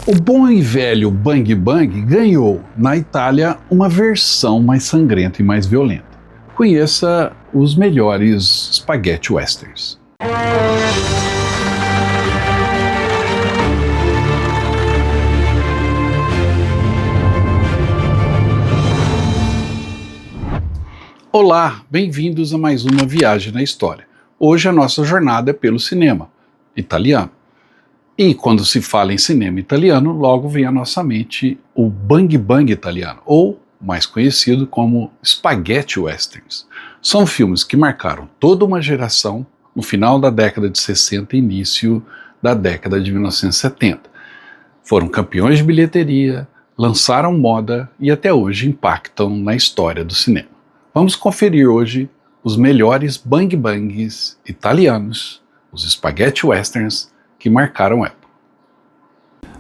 O bom e velho Bang Bang ganhou, na Itália, uma versão mais sangrenta e mais violenta. Conheça os melhores spaghetti westerns. Olá, bem-vindos a mais uma viagem na história. Hoje a nossa jornada é pelo cinema italiano. E quando se fala em cinema italiano, logo vem à nossa mente o Bang Bang italiano, ou mais conhecido como spaghetti westerns. São filmes que marcaram toda uma geração no final da década de 60 e início da década de 1970. Foram campeões de bilheteria, lançaram moda e até hoje impactam na história do cinema. Vamos conferir hoje os melhores Bang Bangs italianos, os spaghetti westerns que marcaram a época.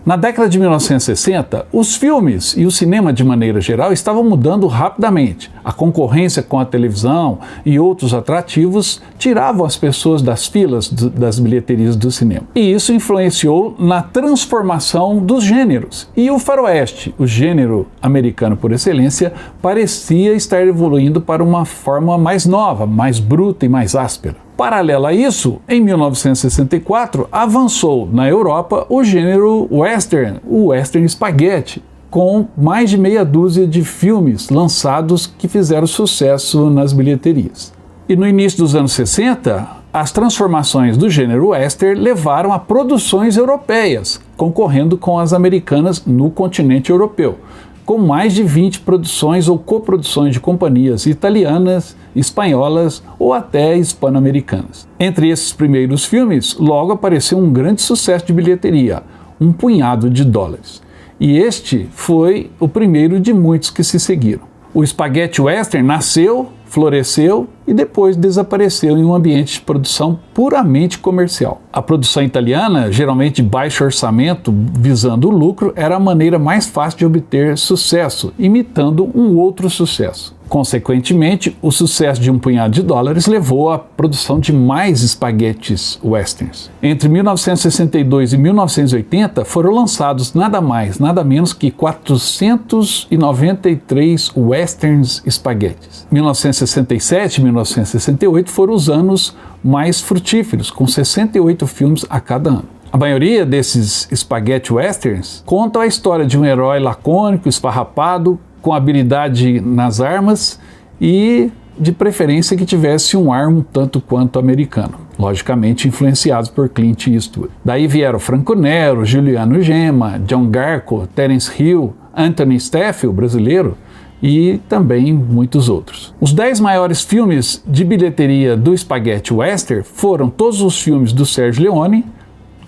Na década de 1960, os filmes e o cinema de maneira geral estavam mudando rapidamente. A concorrência com a televisão e outros atrativos tiravam as pessoas das filas das bilheterias do cinema. E isso influenciou na transformação dos gêneros. E o faroeste, o gênero americano por excelência, parecia estar evoluindo para uma forma mais nova, mais bruta e mais áspera. Paralelo a isso, em 1964, avançou na Europa o gênero western, o western spaghetti, com mais de meia dúzia de filmes lançados que fizeram sucesso nas bilheterias. E no início dos anos 60, as transformações do gênero western levaram a produções europeias, concorrendo com as americanas no continente europeu, com mais de 20 produções ou coproduções de companhias italianas, espanholas ou até hispano-americanas. Entre esses primeiros filmes, logo apareceu um grande sucesso de bilheteria, um punhado de dólares. E este foi o primeiro de muitos que se seguiram. O spaghetti western nasceu, floresceu e depois desapareceu em um ambiente de produção puramente comercial. A produção italiana, geralmente de baixo orçamento, visando o lucro, era a maneira mais fácil de obter sucesso, imitando um outro sucesso. Consequentemente, o sucesso de um punhado de dólares levou à produção de mais espaguetes westerns. Entre 1962 e 1980 foram lançados nada mais, nada menos que 493 westerns espaguetes. 1967 e 1968 foram os anos mais frutíferos, com 68 filmes a cada ano. A maioria desses spaghetti westerns contam a história de um herói lacônico, esfarrapado, com habilidade nas armas e, de preferência, que tivesse um ar um tanto quanto americano, logicamente influenciados por Clint Eastwood. Daí vieram Franco Nero, Giuliano Gemma, John Garco, Terence Hill, Anthony Steffel, brasileiro, e também muitos outros. Os 10 maiores filmes de bilheteria do spaghetti western foram todos os filmes do Sergio Leone,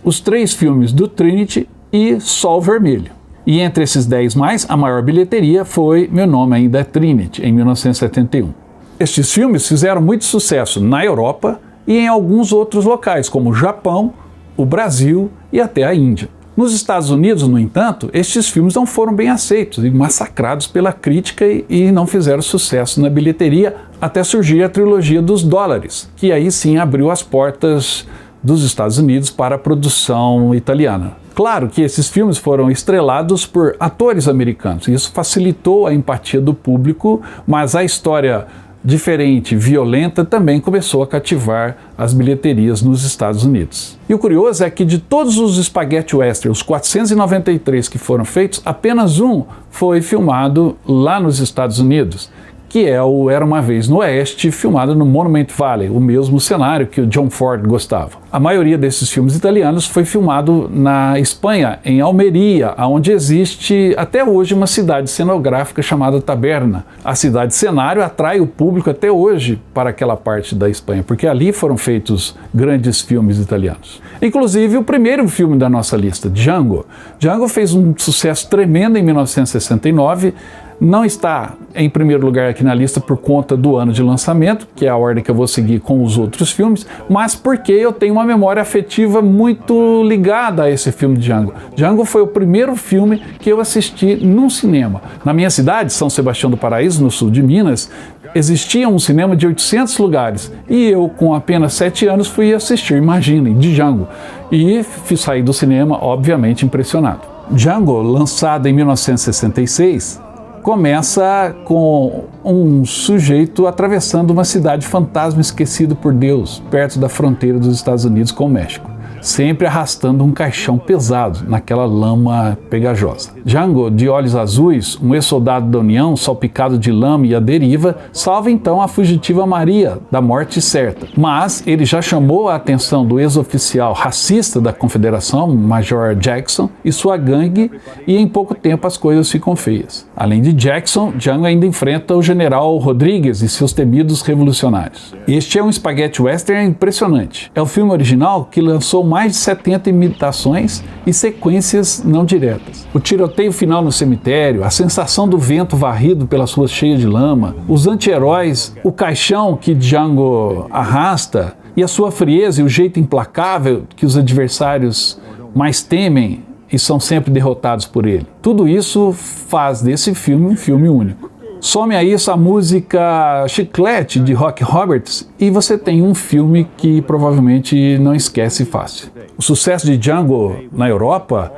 os 3 filmes do Trinity e Sol Vermelho. E entre esses 10 mais, a maior bilheteria foi Meu Nome Ainda é Trinity, em 1971. Estes filmes fizeram muito sucesso na Europa e em alguns outros locais, como o Japão, o Brasil e até a Índia. Nos Estados Unidos, no entanto, estes filmes não foram bem aceitos e massacrados pela crítica e não fizeram sucesso na bilheteria até surgir a trilogia dos dólares, que aí sim abriu as portas dos Estados Unidos para a produção italiana. Claro que esses filmes foram estrelados por atores americanos, e isso facilitou a empatia do público, mas a história diferente, violenta, também começou a cativar as bilheterias nos Estados Unidos. E o curioso é que de todos os spaghetti western, os 493 que foram feitos, apenas um foi filmado lá nos Estados Unidos, que é o Era Uma Vez no Oeste, filmado no Monument Valley, o mesmo cenário que o John Ford gostava. A maioria desses filmes italianos foi filmado na Espanha, em Almeria, onde existe até hoje uma cidade cenográfica chamada Taberna. A cidade cenário atrai o público até hoje para aquela parte da Espanha, porque ali foram feitos grandes filmes italianos. Inclusive o primeiro filme da nossa lista, Django. Django fez um sucesso tremendo em 1969, não está em primeiro lugar aqui na lista por conta do ano de lançamento, que é a ordem que eu vou seguir com os outros filmes, mas porque eu tenho uma memória afetiva muito ligada a esse filme de Django. Django foi o primeiro filme que eu assisti num cinema. Na minha cidade, São Sebastião do Paraíso, no sul de Minas, existia um cinema de 800 lugares e eu, com apenas 7 anos, fui assistir, imaginem, Django. E saí do cinema, obviamente, impressionado. Django, lançado em 1966, começa com um sujeito atravessando uma cidade fantasma esquecido por Deus, perto da fronteira dos Estados Unidos com o México, sempre arrastando um caixão pesado naquela lama pegajosa. Django, de olhos azuis, um ex-soldado da União, salpicado de lama e à deriva, salva então a fugitiva Maria da morte certa. Mas ele já chamou a atenção do ex-oficial racista da Confederação, Major Jackson, e sua gangue, e em pouco tempo as coisas ficam feias. Além de Jackson, Django ainda enfrenta o general Rodrigues e seus temidos revolucionários. Este é um spaghetti western impressionante. É o filme original que lançou mais de 70 imitações e sequências não diretas. O tiroteio final no cemitério, a sensação do vento varrido pelas ruas cheias de lama, os anti-heróis, o caixão que Django arrasta e a sua frieza e o jeito implacável que os adversários mais temem e são sempre derrotados por ele. Tudo isso faz desse filme um filme único. Some a isso a música Chiclete, de Rock Roberts, e você tem um filme que provavelmente não esquece fácil. O sucesso de Django na Europa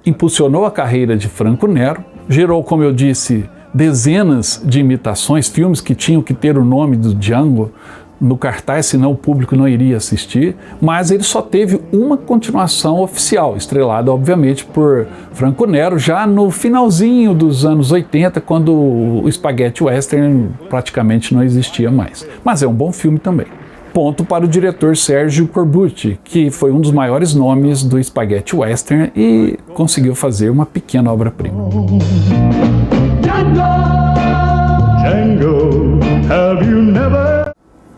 impulsionou a carreira de Franco Nero, gerou, como eu disse, dezenas de imitações, filmes que tinham que ter o nome do Django no cartaz, senão o público não iria assistir, mas ele só teve uma continuação oficial, estrelada obviamente por Franco Nero, já no finalzinho dos anos 80, quando o spaghetti western praticamente não existia mais. Mas é um bom filme também. Ponto para o diretor Sergio Corbucci, que foi um dos maiores nomes do spaghetti western e conseguiu fazer uma pequena obra-prima. Django, have you never...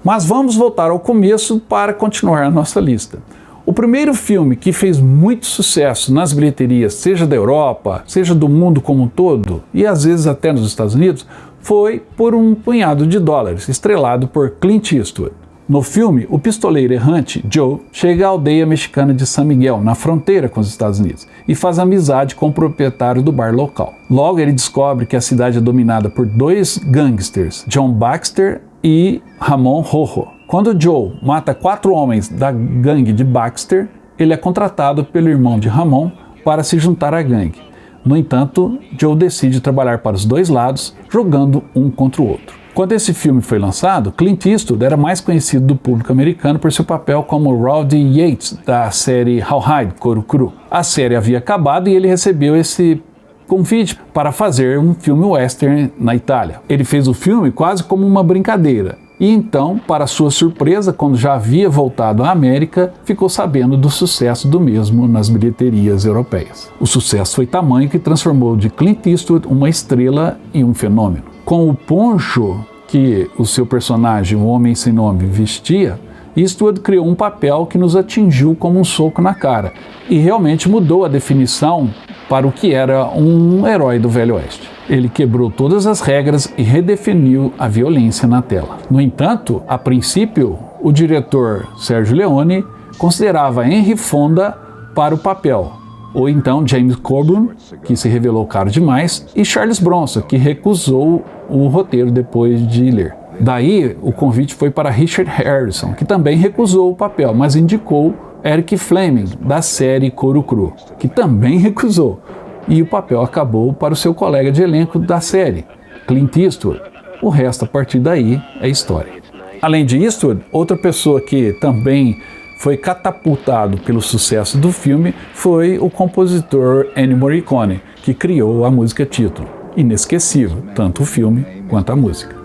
Mas vamos voltar ao começo para continuar a nossa lista. O primeiro filme que fez muito sucesso nas bilheterias, seja da Europa, seja do mundo como um todo, e às vezes até nos Estados Unidos, foi Por um Punhado de Dólares, estrelado por Clint Eastwood. No filme, o pistoleiro errante Joe chega à aldeia mexicana de San Miguel, na fronteira com os Estados Unidos, e faz amizade com o proprietário do bar local. Logo ele descobre que a cidade é dominada por dois gangsters, John Baxter e Ramon Rojo. Quando Joe mata 4 homens da gangue de Baxter, ele é contratado pelo irmão de Ramon para se juntar à gangue. No entanto, Joe decide trabalhar para os dois lados, jogando um contra o outro. Quando esse filme foi lançado, Clint Eastwood era mais conhecido do público americano por seu papel como Rowdy Yates, da série Rawhide, Couro Cru. A série havia acabado e ele recebeu esse convite para fazer um filme western na Itália. Ele fez o filme quase como uma brincadeira. E então, para sua surpresa, quando já havia voltado à América, ficou sabendo do sucesso do mesmo nas bilheterias europeias. O sucesso foi tamanho que transformou de Clint Eastwood uma estrela em um fenômeno. Com o poncho que o seu personagem, o Homem Sem Nome, vestia, Eastwood criou um papel que nos atingiu como um soco na cara e realmente mudou a definição para o que era um herói do Velho Oeste. Ele quebrou todas as regras e redefiniu a violência na tela. No entanto, a princípio, o diretor Sergio Leone considerava Henry Fonda para o papel, ou então James Coburn, que se revelou caro demais, e Charles Bronson, que recusou o roteiro depois de ler. Daí, o convite foi para Richard Harrison, que também recusou o papel, mas indicou Eric Fleming, da série Couro Cru, que também recusou. E o papel acabou para o seu colega de elenco da série, Clint Eastwood. O resto, a partir daí, é história. Além de Eastwood, outra pessoa que também foi catapultado pelo sucesso do filme foi o compositor Ennio Morricone, que criou a música título. Inesquecível, tanto o filme quanto a música.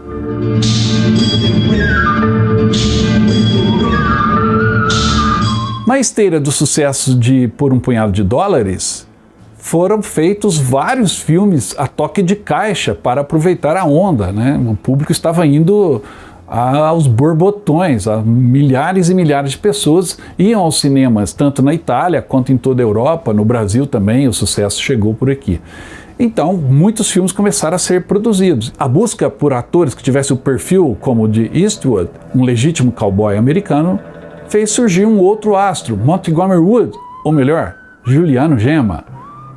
Na esteira do sucesso de Por um Punhado de Dólares, foram feitos vários filmes a toque de caixa para aproveitar a onda, né? O público estava indo aos borbotões, milhares e milhares de pessoas iam aos cinemas, tanto na Itália quanto em toda a Europa, no Brasil também, o sucesso chegou por aqui. Então, muitos filmes começaram a ser produzidos. A busca por atores que tivessem o perfil como o de Eastwood, um legítimo cowboy americano, fez surgir um outro astro, Montgomery Wood, ou melhor, Giuliano Gemma,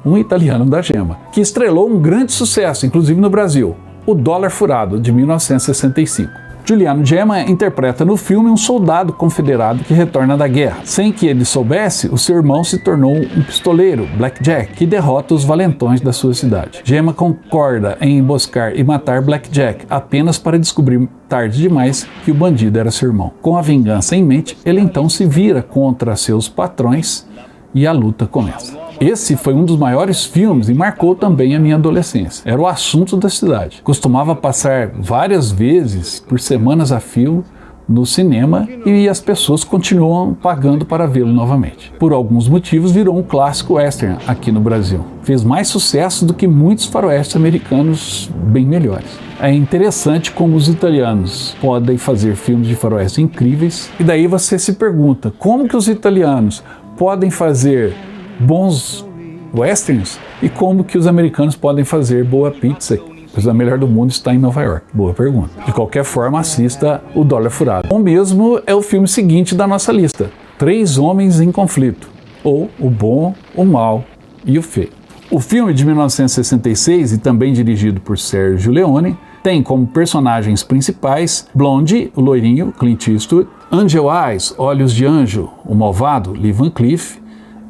um italiano da Gemma, que estrelou um grande sucesso, inclusive no Brasil, O Dólar Furado, de 1965. Juliano Gemma interpreta no filme um soldado confederado que retorna da guerra. Sem que ele soubesse, o seu irmão se tornou um pistoleiro, Blackjack, que derrota os valentões da sua cidade. Gemma concorda em emboscar e matar Blackjack apenas para descobrir tarde demais que o bandido era seu irmão. Com a vingança em mente, ele então se vira contra seus patrões e a luta começa. Esse foi um dos maiores filmes e marcou também a minha adolescência. Era o assunto da cidade. Costumava passar várias vezes por semanas a fio no cinema e as pessoas continuam pagando para vê-lo novamente. Por alguns motivos virou um clássico western aqui no Brasil. Fez mais sucesso do que muitos faroestes americanos bem melhores. É interessante como os italianos podem fazer filmes de faroeste incríveis e daí você se pergunta como que os italianos podem fazer bons westerns e como que os americanos podem fazer boa pizza, pois a melhor do mundo está em Nova York. Boa pergunta. De qualquer forma, assista O Dólar Furado. O mesmo é o filme seguinte da nossa lista, Três Homens em Conflito, ou O Bom, o Mal e o Feio. O filme de 1966, e também dirigido por Sergio Leone, tem como personagens principais Blonde, o loirinho, Clint Eastwood, Angel Eyes, Olhos de Anjo, o malvado, Lee Van Cleef,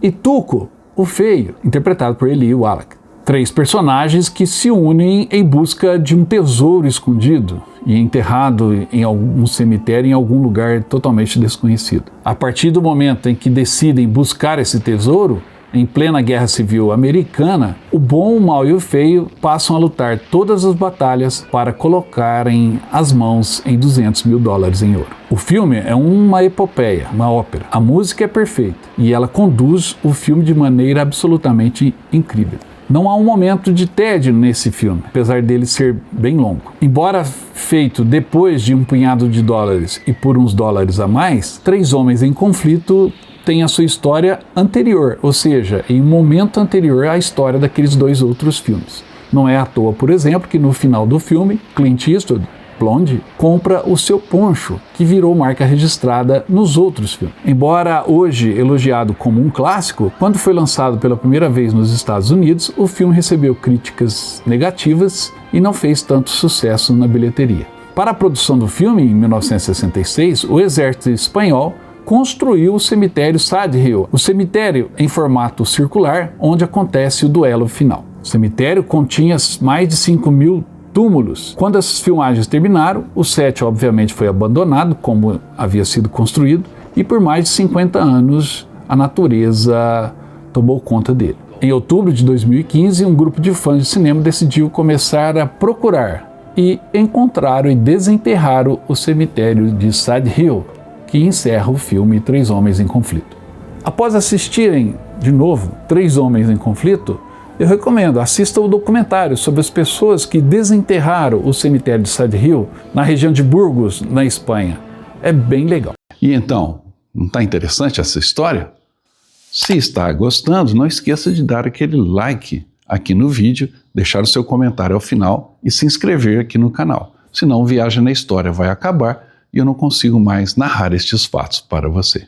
e Tuco, o feio, interpretado por Eli Wallach. Três personagens que se unem em busca de um tesouro escondido e enterrado em algum cemitério em algum lugar totalmente desconhecido. A partir do momento em que decidem buscar esse tesouro, em plena Guerra Civil Americana, o bom, o mal e o feio passam a lutar todas as batalhas para colocarem as mãos em $200 mil em ouro. O filme é uma epopeia, uma ópera. A música é perfeita e ela conduz o filme de maneira absolutamente incrível. Não há um momento de tédio nesse filme, apesar dele ser bem longo. Embora feito depois de um punhado de dólares e por uns dólares a mais, Três Homens em Conflito tem a sua história anterior, ou seja, em um momento anterior à história daqueles dois outros filmes. Não é à toa, por exemplo, que no final do filme, Clint Eastwood, Blonde, compra o seu poncho, que virou marca registrada nos outros filmes. Embora hoje elogiado como um clássico, quando foi lançado pela primeira vez nos Estados Unidos, o filme recebeu críticas negativas e não fez tanto sucesso na bilheteria. Para a produção do filme, em 1966, o exército espanhol construiu o cemitério Sad Hill, o cemitério em formato circular onde acontece o duelo final. O cemitério continha mais de 5.000 túmulos. Quando as filmagens terminaram, o set obviamente foi abandonado como havia sido construído e por mais de 50 anos a natureza tomou conta dele. Em outubro de 2015, um grupo de fãs de cinema decidiu começar a procurar e encontraram e desenterraram o cemitério de Sad Hill, que encerra o filme Três Homens em Conflito. Após assistirem de novo Três Homens em Conflito, eu recomendo, assista o documentário sobre as pessoas que desenterraram o cemitério de Sad Hill na região de Burgos, na Espanha. É bem legal. E então, não está interessante essa história? Se está gostando, não esqueça de dar aquele like aqui no vídeo, deixar o seu comentário ao final e se inscrever aqui no canal. Senão, Viagem na História vai acabar e eu não consigo mais narrar estes fatos para você.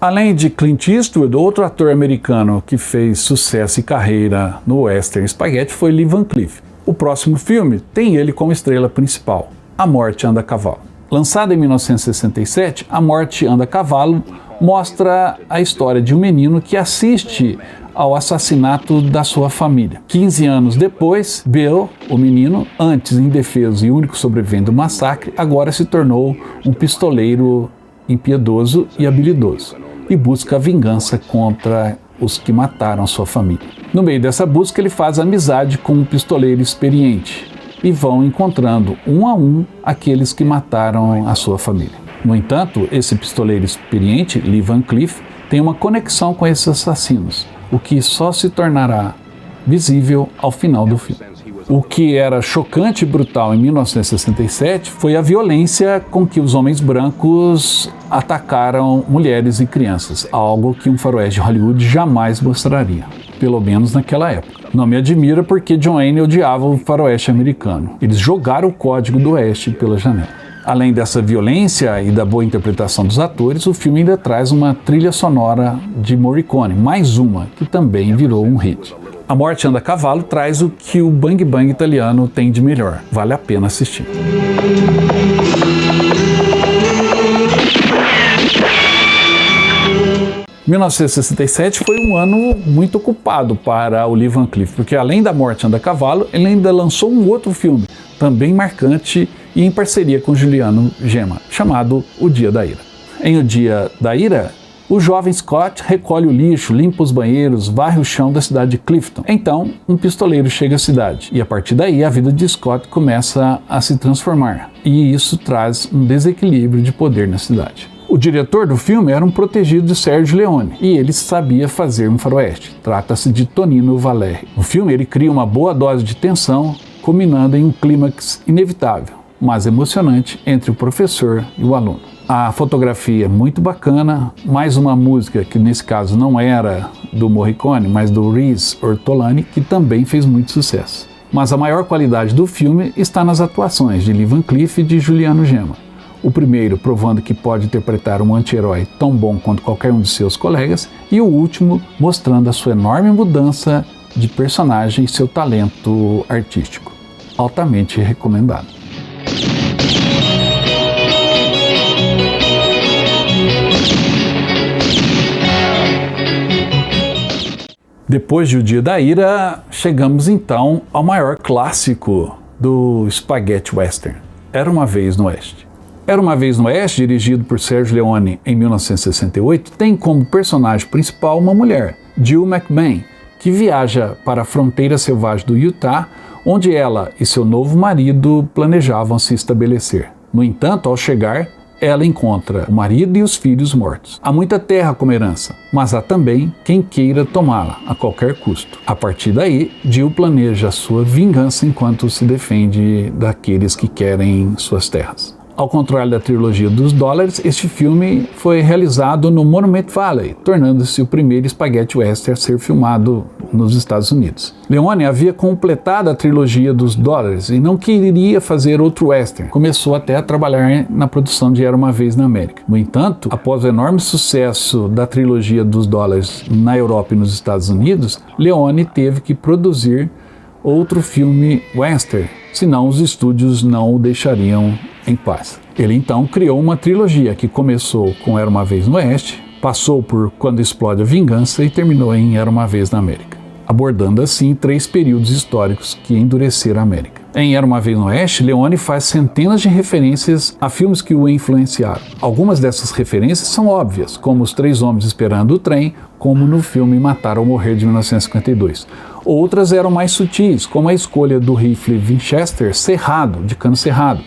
Além de Clint Eastwood, outro ator americano que fez sucesso e carreira no western spaghetti foi Lee Van Cleef. O próximo filme tem ele como estrela principal, A Morte Anda a Cavalo. Lançado em 1967, A Morte Anda a Cavalo mostra a história de um menino que assiste ao assassinato da sua família. 15 anos depois, Bill, o menino, antes indefeso e único sobrevivente do massacre, agora se tornou um pistoleiro impiedoso e habilidoso e busca a vingança contra os que mataram a sua família. No meio dessa busca, ele faz amizade com um pistoleiro experiente e vão encontrando um a um aqueles que mataram a sua família. No entanto, esse pistoleiro experiente, Lee Van Cleef, tem uma conexão com esses assassinos, o que só se tornará visível ao final do filme. O que era chocante e brutal em 1967 foi a violência com que os homens brancos atacaram mulheres e crianças, algo que um faroeste de Hollywood jamais mostraria, pelo menos naquela época. Não me admira porque John Wayne odiava o faroeste americano. Eles jogaram o código do oeste pela janela. Além dessa violência e da boa interpretação dos atores, o filme ainda traz uma trilha sonora de Morricone, mais uma, que também virou um hit. A Morte Anda a Cavalo traz o que o bang bang italiano tem de melhor. Vale a pena assistir. Em 1967 foi um ano muito ocupado para o Lee Van Cleef, porque além da Morte Anda a Cavalo, ele ainda lançou um outro filme, também marcante e em parceria com Juliano Gemma, chamado O Dia da Ira. Em O Dia da Ira, o jovem Scott recolhe o lixo, limpa os banheiros, varre o chão da cidade de Clifton. Então, um pistoleiro chega à cidade e a partir daí a vida de Scott começa a se transformar e isso traz um desequilíbrio de poder na cidade. O diretor do filme era um protegido de Sergio Leone e ele sabia fazer um faroeste. Trata-se de Tonino Valeri. No filme ele cria uma boa dose de tensão, culminando em um clímax inevitável, mas emocionante entre o professor e o aluno. A fotografia é muito bacana, mais uma música que nesse caso não era do Morricone, mas do Riz Ortolani, que também fez muito sucesso. Mas a maior qualidade do filme está nas atuações de Lee Van Cleef e de Juliano Gemma. O primeiro provando que pode interpretar um anti-herói tão bom quanto qualquer um de seus colegas, e o último mostrando a sua enorme mudança de personagem e seu talento artístico. Altamente recomendado. Depois de O Dia da Ira, chegamos então ao maior clássico do Spaghetti Western, Era Uma Vez no Oeste. Era Uma Vez no Oeste, dirigido por Sergio Leone em 1968, tem como personagem principal uma mulher, Jill McBain, que viaja para a fronteira selvagem do Utah, onde ela e seu novo marido planejavam se estabelecer. No entanto, ao chegar, ela encontra o marido e os filhos mortos. Há muita terra como herança, mas há também quem queira tomá-la a qualquer custo. A partir daí, Jill planeja sua vingança enquanto se defende daqueles que querem suas terras. Ao contrário da trilogia dos dólares, este filme foi realizado no Monument Valley, tornando-se o primeiro spaghetti western a ser filmado nos Estados Unidos. Leone havia completado a trilogia dos dólares e não queria fazer outro western. Começou até a trabalhar na produção de Era Uma Vez na América. No entanto, após o enorme sucesso da trilogia dos dólares na Europa e nos Estados Unidos, Leone teve que produzir outro filme western, senão os estúdios não o deixariam em paz. Ele então criou uma trilogia que começou com Era Uma Vez no Oeste, passou por Quando Explode a Vingança e terminou em Era Uma Vez na América, abordando assim 3 períodos históricos que endureceram a América. Em Era Uma Vez no Oeste, Leone faz centenas de referências a filmes que o influenciaram. Algumas dessas referências são óbvias, como Os Três Homens Esperando o Trem, como no filme Matar ou Morrer de 1952. Outras eram mais sutis, como a escolha do rifle Winchester cerrado, de cano cerrado,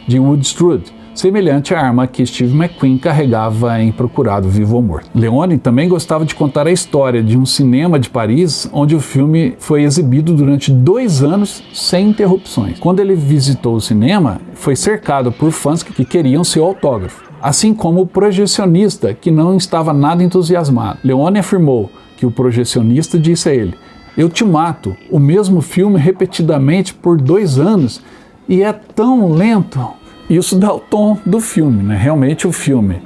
de Wood Strode, semelhante à arma que Steve McQueen carregava em Procurado Vivo ou Morto. Leone também gostava de contar a história de um cinema de Paris, onde o filme foi exibido durante 2 anos sem interrupções. Quando ele visitou o cinema, foi cercado por fãs que queriam seu autógrafo, assim como o projecionista, que não estava nada entusiasmado. Leone afirmou que o projecionista disse a ele: "Eu te mato, o mesmo filme repetidamente por 2 anos, e é tão lento." Isso dá o tom do filme, né? Realmente o filme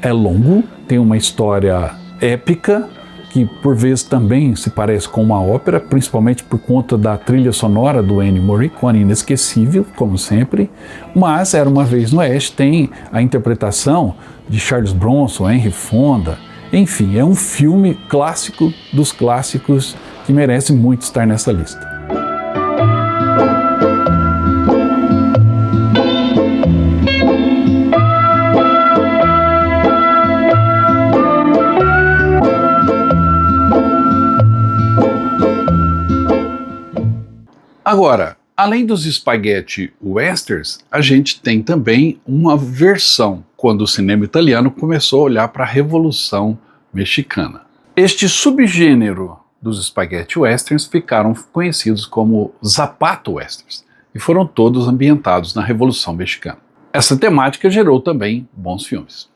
é longo, tem uma história épica, que por vezes também se parece com uma ópera, principalmente por conta da trilha sonora do Ennio Morricone, inesquecível, como sempre. Mas Era Uma Vez no Oeste tem a interpretação de Charles Bronson, Henry Fonda. Enfim, é um filme clássico dos clássicos que merece muito estar nessa lista. Agora, além dos spaghetti westerns, a gente tem também uma versão quando o cinema italiano começou a olhar para a Revolução Mexicana. Este subgênero dos spaghetti westerns ficaram conhecidos como Zapato westerns e foram todos ambientados na Revolução Mexicana. Essa temática gerou também bons filmes.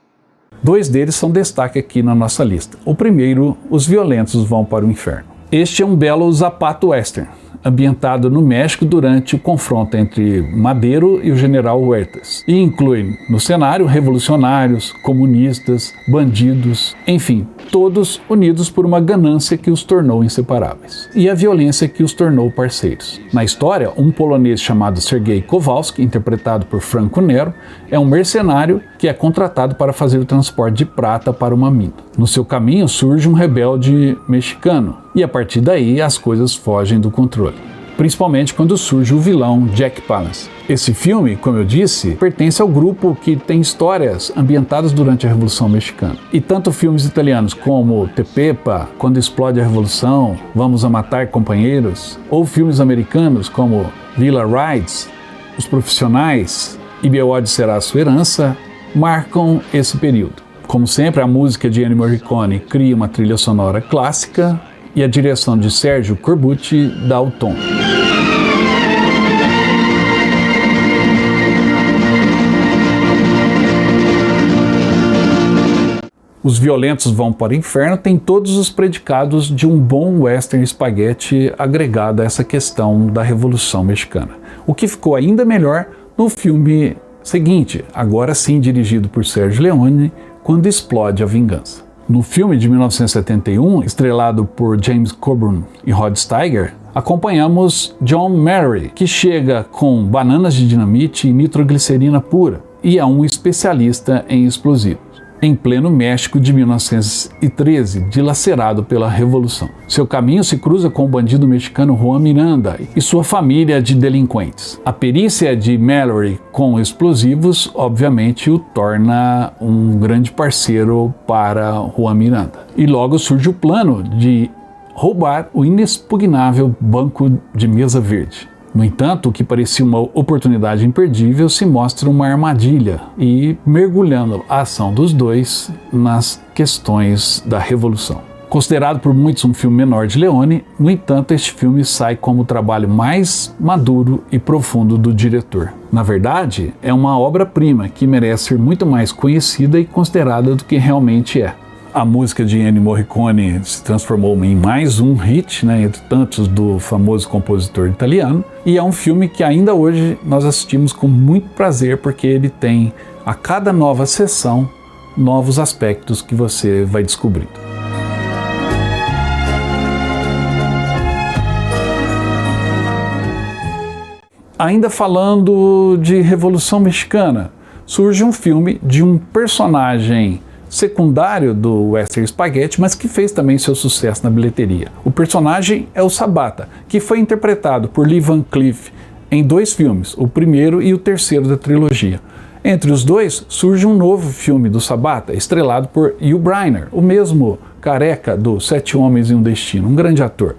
2 deles são destaque aqui na nossa lista. O primeiro, Os Violentos Vão para o Inferno. Este é um belo Zapato western. ambientado no México durante o confronto entre Madero e o general Huertas, e inclui no cenário revolucionários, comunistas, bandidos, enfim, todos unidos por uma ganância que os tornou inseparáveis, e a violência que os tornou parceiros. Na história, um polonês chamado Sergei Kowalski, interpretado por Franco Nero, é um mercenário que é contratado para fazer o transporte de prata para uma mina. No seu caminho surge um rebelde mexicano, e a partir daí as coisas fogem do controle, principalmente quando surge o vilão Jack Palance. Esse filme, como eu disse, pertence ao grupo que tem histórias ambientadas durante a Revolução Mexicana. E tanto filmes italianos como Tepepa, Quando Explode a Revolução, Vamos a Matar Companheiros, ou filmes americanos como Villa Rides, Os Profissionais e Beode Será a Sua Herança, marcam esse período. Como sempre, a música de Ennio Morricone cria uma trilha sonora clássica e a direção de Sergio Corbucci dá o tom. Os Violentos Vão para o Inferno tem todos os predicados de um bom western spaghetti agregado a essa questão da Revolução Mexicana. O que ficou ainda melhor no filme seguinte, agora sim dirigido por Sergio Leone, Quando Explode a Vingança. No filme de 1971, estrelado por James Coburn e Rod Steiger, acompanhamos John Murray, que chega com bananas de dinamite e nitroglicerina pura, e é um especialista em explosivos, em pleno México de 1913, dilacerado pela Revolução. Seu caminho se cruza com o bandido mexicano Juan Miranda e sua família de delinquentes. A perícia de Mallory com explosivos, obviamente, o torna um grande parceiro para Juan Miranda. E logo surge o plano de roubar o inexpugnável Banco de Mesa Verde. No entanto, o que parecia uma oportunidade imperdível se mostra uma armadilha, e mergulhando a ação dos dois nas questões da Revolução. Considerado por muitos um filme menor de Leone, no entanto, este filme sai como o trabalho mais maduro e profundo do diretor. Na verdade, é uma obra-prima que merece ser muito mais conhecida e considerada do que realmente é. A música de Ennio Morricone se transformou em mais um hit, entre tantos do famoso compositor italiano, e é um filme que ainda hoje nós assistimos com muito prazer, porque ele tem, a cada nova sessão, novos aspectos que você vai descobrindo. Ainda falando de Revolução Mexicana, surge um filme de um personagem secundário do western spaghetti, mas que fez também seu sucesso na bilheteria. O personagem é o Sabata, que foi interpretado por Lee Van Cleef em 2 filmes, o primeiro e o terceiro da trilogia. Entre os dois, surge um novo filme do Sabata, estrelado por Yul Brynner, o mesmo careca do 7 Homens e um Destino, um grande ator.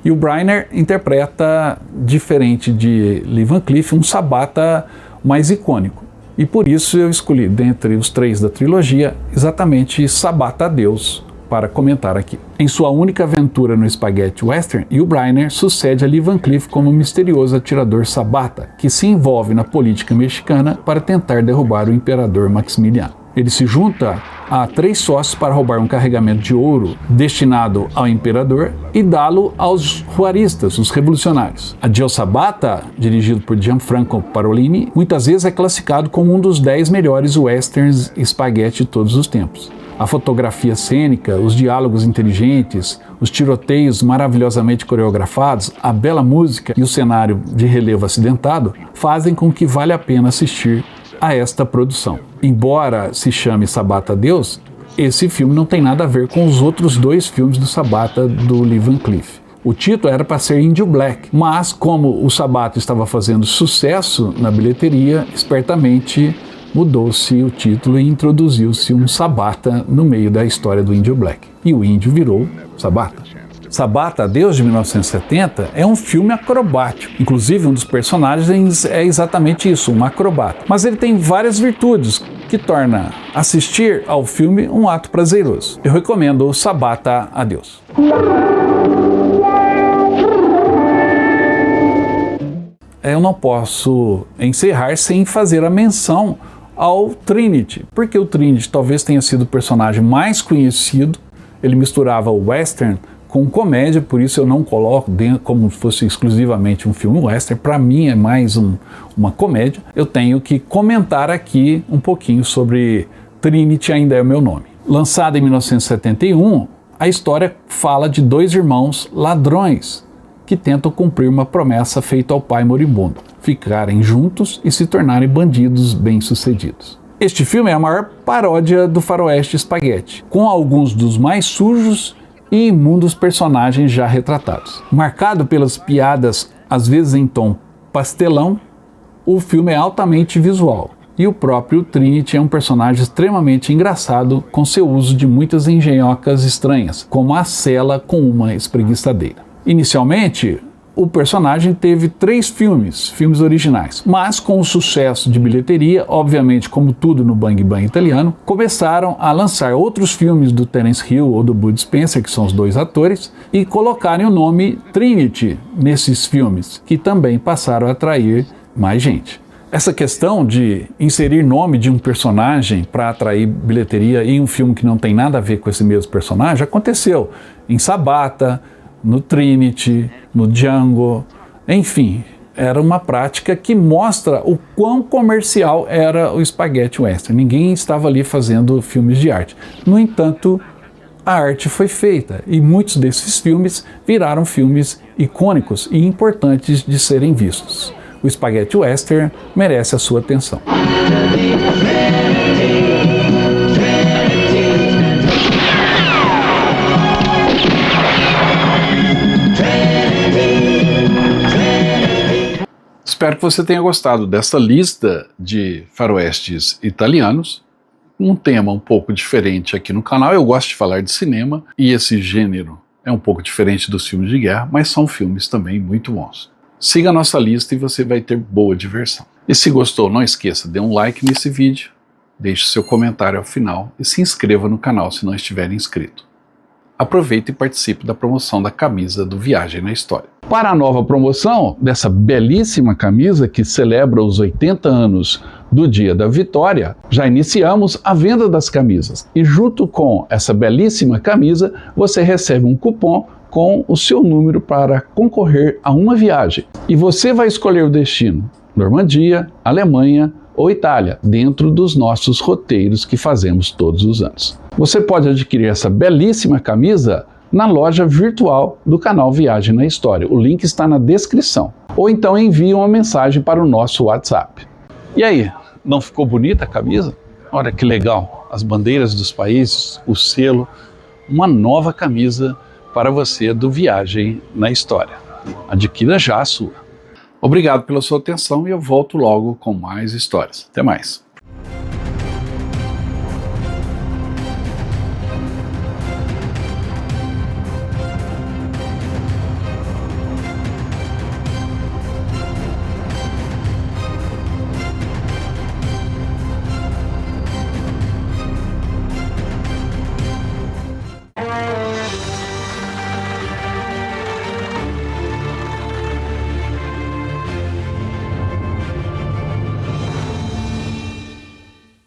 Yul Brynner interpreta, diferente de Lee Van Cleef, um Sabata mais icônico. E por isso eu escolhi, dentre os 3 da trilogia, exatamente Sabata a Deus, para comentar aqui. Em sua única aventura no spaghetti western, Yul Brynner sucede a Lee Van Cleef como o misterioso atirador Sabata, que se envolve na política mexicana para tentar derrubar o imperador Maximiliano. Ele se junta a 3 sócios para roubar um carregamento de ouro destinado ao imperador e dá-lo aos juaristas, os revolucionários. A Dio Sabata, dirigido por Gianfranco Parolini, muitas vezes é classificado como um dos 10 melhores westerns spaghetti de todos os tempos. A fotografia cênica, os diálogos inteligentes, os tiroteios maravilhosamente coreografados, a bela música e o cenário de relevo acidentado fazem com que vale a pena assistir a esta produção. Embora se chame Sabata a Deus, esse filme não tem nada a ver com os outros 2 filmes do Sabata do Lee Van Cleef. O título era para ser Índio Black, mas como o Sabata estava fazendo sucesso na bilheteria, espertamente mudou-se o título e introduziu-se um Sabata no meio da história do Índio Black. E o índio virou Sabata. Sabata a Deus, de 1970, é um filme acrobático. Inclusive, um dos personagens é exatamente isso, um acrobata. Mas ele tem várias virtudes que torna assistir ao filme um ato prazeroso. Eu recomendo o Sabata a Deus. Eu não posso encerrar sem fazer a menção ao Trinity, porque o Trinity talvez tenha sido o personagem mais conhecido. Ele misturava o western com comédia, por isso eu não coloco dentro como se fosse exclusivamente um filme western. Para mim é mais uma comédia. Eu tenho que comentar aqui um pouquinho sobre Trinity, Ainda é o Meu Nome. Lançada em 1971, a história fala de dois irmãos ladrões que tentam cumprir uma promessa feita ao pai moribundo: ficarem juntos e se tornarem bandidos bem-sucedidos. Este filme é a maior paródia do faroeste spaghetti, com alguns dos mais sujos e imundos personagens já retratados. Marcado pelas piadas, às vezes em tom pastelão, o filme é altamente visual. E o próprio Trinity é um personagem extremamente engraçado, com seu uso de muitas engenhocas estranhas, como a cela com uma espreguiçadeira. Inicialmente, o personagem teve 3 filmes originais, mas com o sucesso de bilheteria, obviamente como tudo no Bang Bang italiano, começaram a lançar outros filmes do Terence Hill ou do Bud Spencer, que são os 2 atores, e colocarem o nome Trinity nesses filmes, que também passaram a atrair mais gente. Essa questão de inserir nome de um personagem para atrair bilheteria em um filme que não tem nada a ver com esse mesmo personagem aconteceu em Sabata, no Trinity, no Django, enfim, era uma prática que mostra o quão comercial era o spaghetti western. Ninguém estava ali fazendo filmes de arte. No entanto, a arte foi feita e muitos desses filmes viraram filmes icônicos e importantes de serem vistos. O spaghetti western merece a sua atenção. Espero que você tenha gostado dessa lista de faroestes italianos, um tema um pouco diferente aqui no canal. Eu gosto de falar de cinema e esse gênero é um pouco diferente dos filmes de guerra, mas são filmes também muito bons. Siga a nossa lista e você vai ter boa diversão. E se gostou, não esqueça, dê um like nesse vídeo, deixe seu comentário ao final e se inscreva no canal se não estiver inscrito. Aproveite e participe da promoção da camisa do Viagem na História. Para a nova promoção dessa belíssima camisa que celebra os 80 anos do Dia da Vitória, já iniciamos a venda das camisas. E junto com essa belíssima camisa, você recebe um cupom com o seu número para concorrer a uma viagem. E você vai escolher o destino: Normandia, Alemanha ou Itália, dentro dos nossos roteiros que fazemos todos os anos. Você pode adquirir essa belíssima camisa na loja virtual do canal Viagem na História. O link está na descrição. Ou então envie uma mensagem para o nosso WhatsApp. E aí, não ficou bonita a camisa? Olha que legal, as bandeiras dos países, o selo, uma nova camisa para você do Viagem na História. Adquira já a sua. Obrigado pela sua atenção e eu volto logo com mais histórias. Até mais.